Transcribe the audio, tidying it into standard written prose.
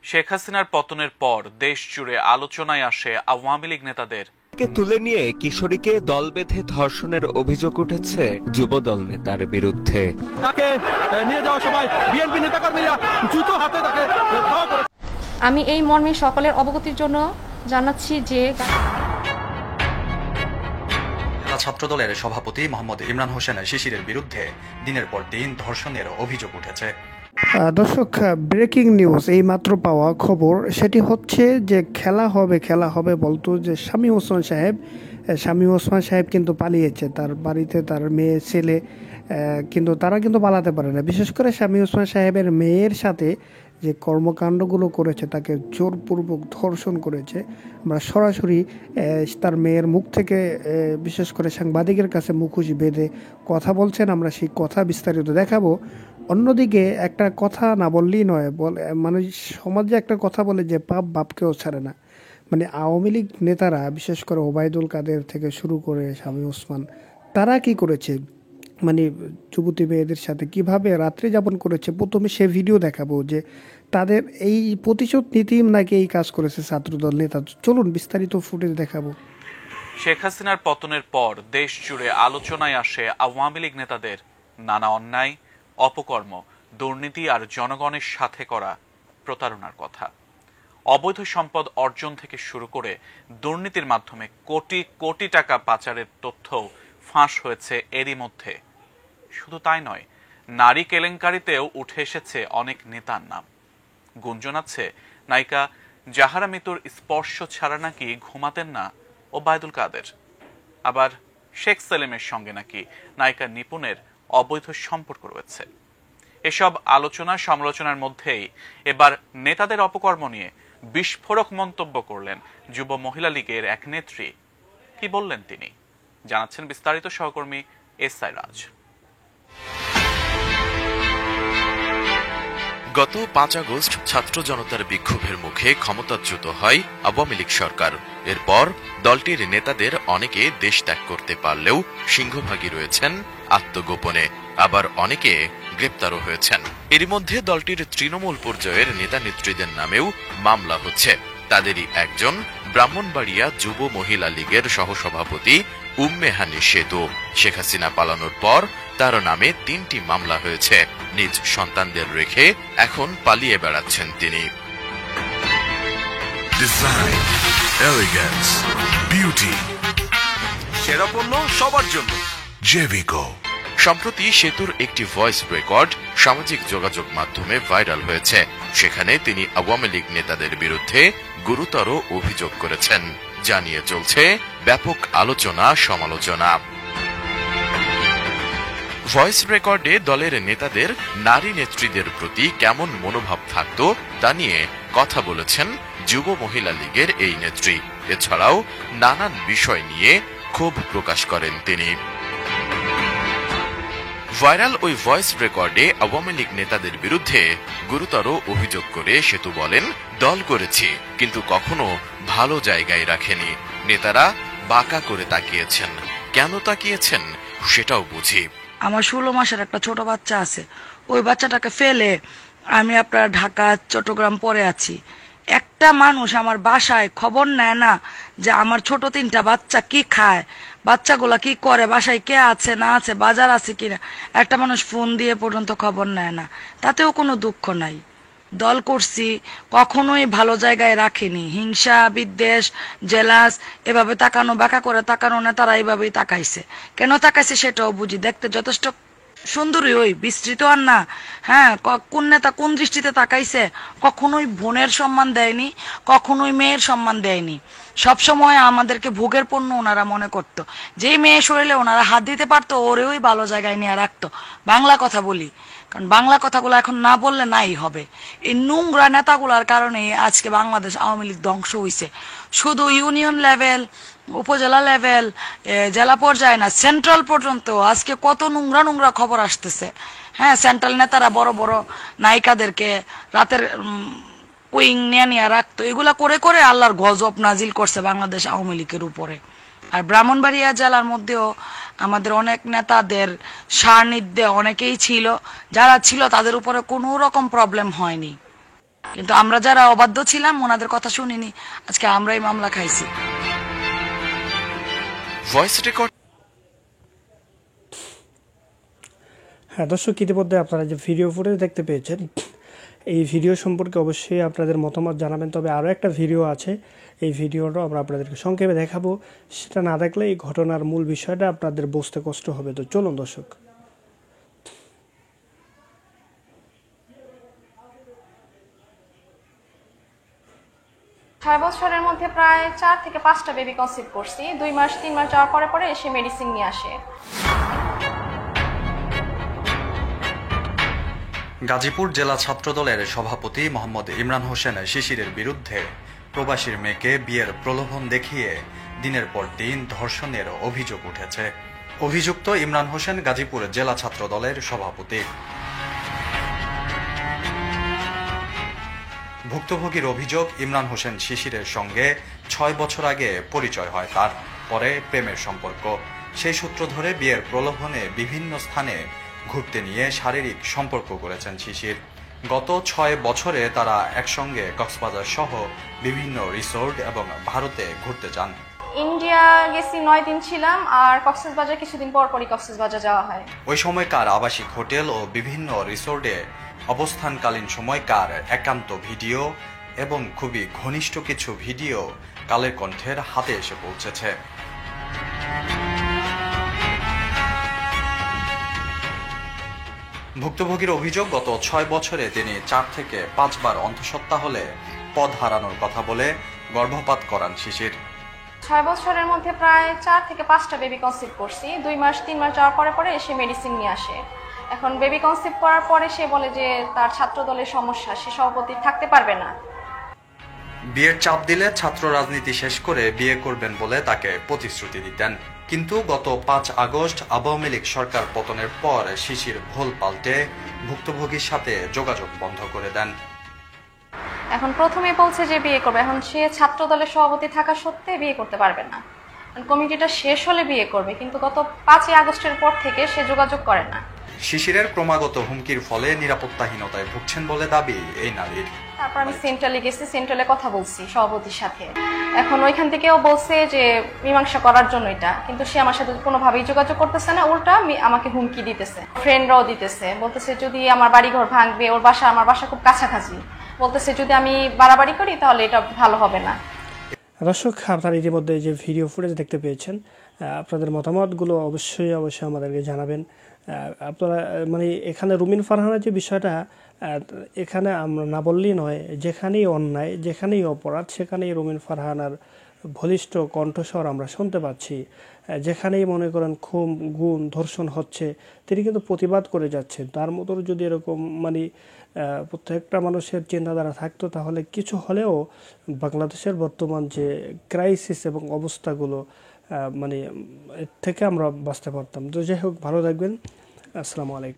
শেখ হাসিনার পতনের পর দেশ জুড়ে আলোচনায় আসে আওয়ামী লীগ নেতাদের তুলে নিয়ে কিশোরীকে দল বেঁধে ধর্ষণের অভিযোগ উঠেছে যুবদল নেতার বিরুদ্ধে। তাকে নিয়ে যাওয়ার সময় বিএনপি নেতাকর্মীরা জুতো হাতে তাকে ধাওয়া করে। আমি এই মর্মে সকলের অবগতির জন্য জানাচ্ছি যে ছাত্রদলের সভাপতি মোহাম্মদ ইমরান হোসেন শিশিরের বিরুদ্ধে দিনের পর দিন ধর্ষণের অভিযোগ উঠেছে। দর্শক, ব্রেকিং নিউজ, এই মাত্র পাওয়া খবর, সেটি হচ্ছে যে খেলা হবে বলতো যে শামীম ওসমান সাহেব কিন্তু পালিয়েছে। তার বাড়িতে তার মেয়ে ছেলে কিন্তু তারা কিন্তু পালাতে পারে না। বিশেষ করে শামীম ওসমান সাহেবের মেয়ের সাথে যে কর্মকাণ্ডগুলো করেছে, তাকে জোরপূর্বক ধর্ষণ করেছে। আমরা সরাসরি তার মেয়ের মুখ থেকে বিশেষ করে সাংবাদিকের কাছে মুখোশ বেঁধে কথা বলছেন, আমরা সেই কথা বিস্তারিত দেখাবো। অন্যদিকে একটা কথা না বললেই নয়, মানে সমাজে একটা কথা বলে যে পাপ বাপকেও ছাড়ে না। মানে আওয়ামী লীগ নেতারা, বিশেষ করে ওবায়দুল কাদের থেকে শুরু করে শামীম ওসমান, তারা কি করেছে, মানে যুবতী মেয়েদের সাথে কিভাবে রাত্রি যাপন করেছে। প্রথমে সে ভিডিও দেখাবো যে তাদের এই প্রতিশোধ নীতি নাকি এই কাজ করেছে ছাত্রদল নেতা। চলুন বিস্তারিত ফুটেজ দেখাবো। শেখ হাসিনার পতনের পর দেশ জুড়ে আলোচনায় আসে আওয়ামী লীগ নেতাদের নানা অন্যায়, অপকর্ম, দুর্নীতি আর জনগণের সাথে করা প্রতারণার কথা। অবৈধ সম্পদ অর্জন থেকে শুরু করে দুর্নীতির মাধ্যমে কোটি কোটি টাকা পাচারের তথ্যও ফাঁস হয়েছে এরই মধ্যে। শুধু তাই নয়, নারী কেলেঙ্কারিতেও উঠে এসেছে অনেক নেতার নাম। গুঞ্জন আছে নায়িকা জাহারা মিতুর স্পর্শ ছাড়া নাকি ঘুমাতেন না ওবায়দুল কাদের। আবার শেখ সেলিমের সঙ্গে নাকি নায়িকা নিপুণের অবৈধ সম্পর্ক রয়েছে। এসব আলোচনা সমালোচনার মধ্যেই এবার নেতাদের অপকর্ম নিয়ে বিস্ফোরক মন্তব্য করলেন যুব মহিলা লীগের এক নেত্রী। কি বললেন তিনি, জানাচ্ছেন বিস্তারিত সহকর্মী এসআই রাজ। গত 5 আগস্ট ছাত্র জনতার বিক্ষোভের মুখে ক্ষমতাচ্যুত হয় আওয়ামী লীগ সরকার। এরপর দলটির নেতাদের অনেকে দেশ ত্যাগ করতে পারলেও সিংহভাগই রয়েছেন আত্মগোপনে, আবার অনেকে গ্রেপ্তারও হয়েছেন। এরই মধ্যে দলটির তৃণমূল পর্যায়ের নেতা নেত্রীদের নামেও মামলা হচ্ছে। তাদেরই একজন ব্রাহ্মণবাড়িয়া যুব মহিলা লীগের সহসভাপতি উম্মে হানি সেতু। শেখ হাসিনা পালানোর পর তার নামে 3টি মামলা হয়েছে। নিজ সন্তানদের রেখে এখন পালিয়ে বেড়াচ্ছেন তিনি। ডিজাইন, এলিগেন্স, বিউটি, সেরা পণ্য সবার জন্য জেভিকো। সম্প্রতি সেতুর একটি ভয়েস রেকর্ড সামাজিক যোগাযোগ মাধ্যমে ভাইরাল হয়েছে। সেখানে তিনি আওয়ামী লীগ নেতাদের বিরুদ্ধে গুরুতর অভিযোগ করেছেন, জানিয়ে চলছে ব্যাপক আলোচনা সমালোচনা। ভয়েস রেকর্ডে দলের নেতাদের নারী নেত্রীদের প্রতি কেমন মনোভাব থাকত তা নিয়ে কথা বলেছেন যুব মহিলা লীগের এই নেত্রী। এছাড়াও নানান বিষয় নিয়ে ক্ষোভ প্রকাশ করেন তিনি। ভাইরাল ওই ভয়েস রেকর্ডে আওয়ামী লীগ নেতাদের বিরুদ্ধে গুরুতর অভিযোগ করে সেতু বলেন, দল করেছি কিন্তু কখনো ভালো জায়গায় রাখেনি। নেতারা বাঁকা করে তাকিয়েছেন, কেন তাকিয়েছেন সেটাও বুঝি। আমার 16 মাসের একটা ছোট বাচ্চা আছে, ওই বাচ্চাটাকে ফেলে আমি আপনার ঢাকা চট্টগ্রাম পরে আছি। একটা মানুষ আমার বাসায় খবর নেয় না যে আমার ছোট 3টা বাচ্চা কি খায়, বাচ্চাগুলা কি করে, বাসায় কে আছে না আছে, বাজার আছে কিনা, একটা মানুষ ফোন দিয়ে পর্যন্ত খবর নেয় না। তাতেও কোনো দুঃখ নাই। দল করছি, কখনোই ভালো জায়গায় রাখিনি। হিংসা, বিদ্বেষ, জেলাস, এভাবে তাকানো, বাঁকা করে তাকানো না, তারা এইভাবেই তাকাইছে। কেন তাকাইছে সেটাও বুঝি। দেখতে যথেষ্ট সুন্দরী, ওই বিস্তৃত আর না। হ্যাঁ, কোন নেতা কোন দৃষ্টিতে তাকাইছে? কখনোই বোনের সম্মান দেয়নি, কখনোই মেয়ের সম্মান দেয়নি। সবসময় আমাদেরকে ভোগের পণ্য ওনারা মনে করতো। যেই মেয়ে শরীরে ওনারা হাত দিতে পারতো, ওরেই ভালো জায়গায় নিয়ে রাখতো। বাংলা কথা বলি, কারণ বাংলা কথাগুলো এখন না বললে নাই হবে। এই নোংরা নেতাগুলার কারণে আজকে বাংলাদেশ আওয়ামী লীগ ধ্বংস হয়েছে। শুধু ইউনিয়ন লেভেল, উপজেলা লেভেল, জেলা পর্যায়ে না, সেন্ট্রাল পর্যন্ত আজকে কত নোংরা নোংরা খবর আসতেছে। হ্যাঁ, সেন্ট্রাল নেতারা বড় বড় নায়িকাদেরকে রাতের উইং নিয়ে রাখতো। এগুলা করে করে আল্লাহর গজব নাজিল করছে বাংলাদেশ আওয়ামী লীগের উপরে। আর ব্রাহ্মণবাড়িয়া জেলার মধ্যেও আমাদের অনেক নেতাদের সান্নিধ্যে অনেকেই ছিল, যারা ছিল তাদের উপরে কোনো রকম প্রবলেম হয়নি। কিন্তু আমরা যারা অবাধ্য ছিলাম ওনাদের কথা শুনিনি, আজকে আমরাই মামলা খাইছি। Voice record. হ্যাঁ দর্শক, ইতিমধ্যে আপনারা যে ভিডিও ফুটেজ দেখতে পেয়েছেন, এই ভিডিও সম্পর্কে অবশ্যই আপনাদের মতামত জানাবেন। তবে আরও একটা ভিডিও আছে, এই ভিডিওটা আমরা আপনাদেরকে সংক্ষেপে দেখাবো। সেটা না দেখলে এই ঘটনার মূল বিষয়টা আপনাদের বুঝতে কষ্ট হবে। তো চলুন দর্শক। 6 বছরের মধ্যে প্রায় 4 থেকে 5টা বেবি কনসিভ করছি। 2 মাস 3 মাস যাওয়ার পরে পরে এসে মেডিসিন নিয়ে আসে। গাজীপুর জেলা ছাত্রদলের সভাপতি মোহাম্মদ ইমরান হোসেন শিশিরের বিরুদ্ধে প্রবাসীর মেয়েকে বিয়ের প্রলোভন দেখিয়ে দিনের পর দিন ধর্ষণের অভিযোগ উঠেছে। অভিযুক্ত ইমরান হোসেন গাজীপুর জেলা ছাত্রদলের সভাপতি। ভুক্তভোগীর অভিযোগ, ইমরান হোসেন শিশিরের সঙ্গে 6 বছর আগে পরিচয় হয় তার, পরে প্রেমের সম্পর্ক। সেই সূত্র ধরে বিয়ের প্রলোভনে বিভিন্ন স্থানে ঘুরতে নিয়ে শারীরিক সম্পর্ক করেছেন শিশির। গত 6 বছরে তারা একসঙ্গে কক্সবাজার সহ বিভিন্ন রিসোর্ট এবং ভারতে ঘুরতে যান। ইন্ডিয়া গেছি 9 দিন ছিলাম, আর কক্সবাজার কিছুদিন পর পরই কক্সবাজার যাওয়া হয়। ওই সময়কার আবাসিক হোটেল ও বিভিন্ন রিসোর্টে অবস্থানকালীন সময়কার একান্ত ভিডিও এবং খুবই ঘনিষ্ঠ কিছু ভিডিও কালের কণ্ঠের হাতে এসে পৌঁছেছে। ভুক্তভোগীর অভিযোগ, গত 6 বছরে তিনি 4 থেকে 5 বার অন্তঃসত্ত্বা হলে পদ হারানোর কথা বলে গর্ভপাত করান শিশির। 6 বছরের মধ্যে প্রায় 4 থেকে 5টা বেবি কনসিভ করছি। 2 মাস 3 মাস যাওয়ার পরে পরে এসে মেডিসিন নিয়ে আসে। এখন বেবি কনসিভ করার পরে সে বলে যে তার ছাত্র দলের সমস্যা, সে সভাপতি থাকতে পারবে না। বিয়ের চাপ দিলে ছাত্র রাজনীতি শেষ করে বিয়ে করবেন বলে তাকে প্রতিশ্রুতি দিতেন। কিন্তু গত 5 আগস্ট আওয়ামী লীগ সরকার পতনের পর শিশির ভুল পাল্টে ভুক্তভোগীর সাথে যোগাযোগ বন্ধ করে দেন। এখন প্রথমে বলছে যে বিয়ে করবে, এখন সে ছাত্র দলের সভাপতি থাকা সত্ত্বে বিয়ে করতে পারবে না। কমিটিটা শেষ হলে বিয়ে করবে, কিন্তু গত 5 আগস্টের পর থেকে সে যোগাযোগ করে না। শিশিরের ক্রমাগত হুমকির ফলে নিরাপত্তাহীনতায় ভুগছেন বলে দাবি এই নারীর। তারপর আমি সেন্ট্রালে গেছি, সেন্ট্রালে কথা বলছি সভাপতির সাথে। এখন ওইখান থেকেও বলছে যে মীমাংসা করার জন্য এটা, কিন্তু সে আমার সাথে কোনোভাবেই যোগাযোগ করতেছে না, উল্টা আমাকে হুমকি দিতেছে, ফ্রেন্ডরাও দিতেছে, বলতেছে যদি আমার বাড়িঘর ভাঙবে, ওর বাসা আমার বাসা খুব কাছাকাছি, বলতেছে যদি আমি বাড়াবাড়ি করি তাহলে এটা ভালো হবে না। দর্শক, আপনারা ইতিমধ্যে যে ভিডিও ফুটেজ দেখতে পেয়েছেন, আপনাদের মতামতগুলো অবশ্যই আমাদেরকে জানাবেন। আপনারা মানে এখানে রুমিন ফারহানার যে বিষয়টা, এখানে আমরা না বললেই নয়, যেখানেই অন্যায়, যেখানেই অপরাধ, সেখানেই রুমিন ফারহানার বলিষ্ঠ কণ্ঠস্বর আমরা শুনতে পাচ্ছি। যেখানেই মনে করেন খুন গুণ ধর্ষণ হচ্ছে, তিনি কিন্তু প্রতিবাদ করে যাচ্ছেন। তার মতো যদি এরকম মানে প্রত্যেকটা মানুষের চিন্তাধারা থাকতো, তাহলে কিছু হলেও বাংলাদেশের বর্তমান যে ক্রাইসিস এবং অবস্থাগুলো মানে এর থেকে আমরা বাঁচতে পারতাম। তো যাই হোক, ভালো থাকবেন। আসসালামু আলাইকুম।